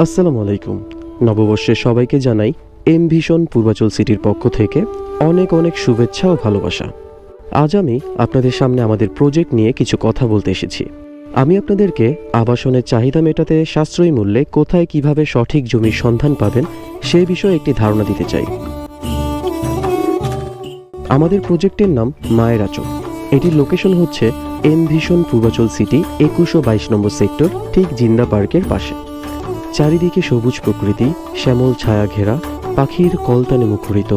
আসসালামু আলাইকুম। নববর্ষে সবাইকে জানাই এমভিশন পূর্বাচল সিটির পক্ষ থেকে অনেক অনেক শুভেচ্ছা ও ভালোবাসা। আজ আমি আপনাদের সামনে আমাদের প্রজেক্ট নিয়ে কিছু কথা বলতে এসেছি। আমি আপনাদেরকে আবাসনের চাহিদা মেটাতে সাশ্রয়ী মূল্যে কোথায় কিভাবে সঠিক জমির সন্ধান পাবেন সে বিষয়ে একটি ধারণা দিতে চাই। আমাদের প্রজেক্টের নাম মায়ের আঁচল। এটির লোকেশন হচ্ছে এমভিশন পূর্বাচল সিটি 21 ও 22 নম্বর সেক্টর, ঠিক জিন্দা পার্কের পাশে। চারিদিকে সবুজ প্রকৃতি, শ্যামল ছায়া ঘেরা, পাখির কলতানে মুখরিত,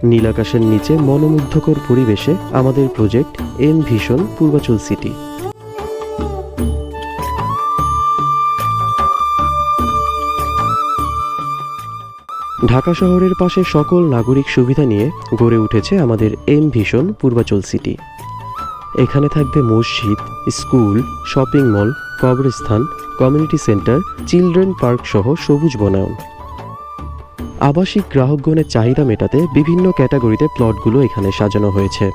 নীল আকাশের নিচে মনোমুগ্ধকর পরিবেশে আমাদের প্রজেক্ট এমভিশন পূর্বাচল সিটি। ঢাকা শহরের পাশে সকল নাগরিক সুবিধা নিয়ে গড়ে উঠেছে আমাদের এমভিশন পূর্বাচল সিটি। এখানে থাকবে মসজিদ, স্কুল, শপিং মল, কবরস্থান, কমিউনিটি সেন্টার, চিলড্রেন পার্ক সহ সবুজ বনায়ন। আবাসিক গ্রাহকগণের চাহিদা মেটাতে বিভিন্ন ক্যাটাগরিতে প্লটগুলো এখানে সাজানো হয়েছে।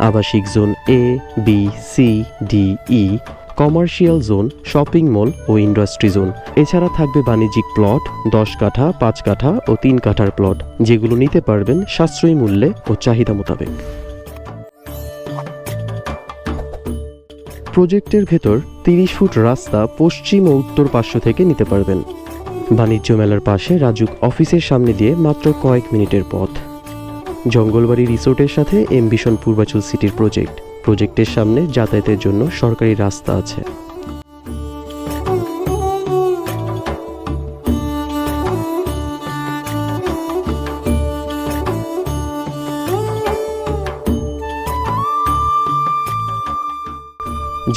আবাসিক জোন এ, বি, সি, ডি, ই, কমার্শিয়াল জোন, শপিং মল ও ইন্ডাস্ট্রি জোন। এছাড়া থাকবে বাণিজ্যিক প্লট, 10 কাঠা, 5 কাঠা ও 3 কাঠার প্লট, যেগুলো নিতে পারবেন সাশ্রয়ী মূল্যে ও চাহিদা মোতাবেক। প্রজেক্টের ভেতর 30 ফুট রাস্তা পশ্চিম ও উত্তর পার্শ্ব থেকে নিতে পারবেন। বাণিজ্য মেলার পাশে রাজুক অফিসের সামনে দিয়ে মাত্র কয়েক মিনিটের পথ। জঙ্গলবাড়ি রিসোর্টের সাথে এমভিশন পূর্বাচল সিটির প্রজেক্টের সামনে যাতায়াতের জন্য সরকারি রাস্তা আছে।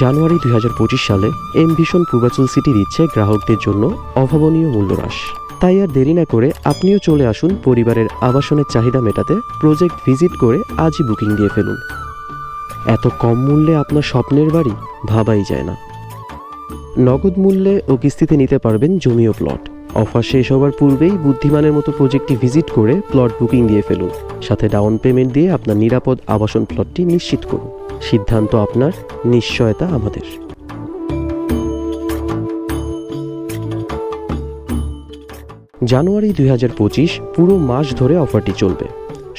জানুয়ারি 2025 সালে এমভিশন পূর্বাচল সিটি দিচ্ছে গ্রাহকদের জন্য অভাবনীয় মূল্যহ্রাস। তাই আর দেরি না করে আপনিও চলে আসুন পরিবারের আবাসনের চাহিদা মেটাতে। প্রজেক্ট ভিজিট করে আজই বুকিং দিয়ে ফেলুন। এত কম মূল্যে আপনার স্বপ্নের বাড়ি ভাবাই যায় না। নগদ মূল্যে ও কিস্তিতে নিতে পারবেন জমি ও প্লট। অফার শেষ হওয়ার পূর্বেই বুদ্ধিমানের মতো প্রজেক্টটি ভিজিট করে প্লট বুকিং দিয়ে ফেলুন। সাথে ডাউন পেমেন্ট দিয়ে আপনার নিরাপদ আবাসন প্লটটি নিশ্চিত করুন। সিদ্ধান্ত আপনার, নিশ্চয়তা আমাদের। জানুয়ারি 2025 পুরো মাস ধরে অফারটি চলবে।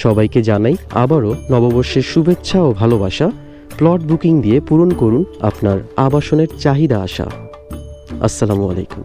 সবাইকে জানাই আবারও নববর্ষের শুভেচ্ছা ও ভালোবাসা। প্লট বুকিং দিয়ে পূরণ করুন আপনার আবাসনের চাহিদা আশা। আসসালামু আলাইকুম।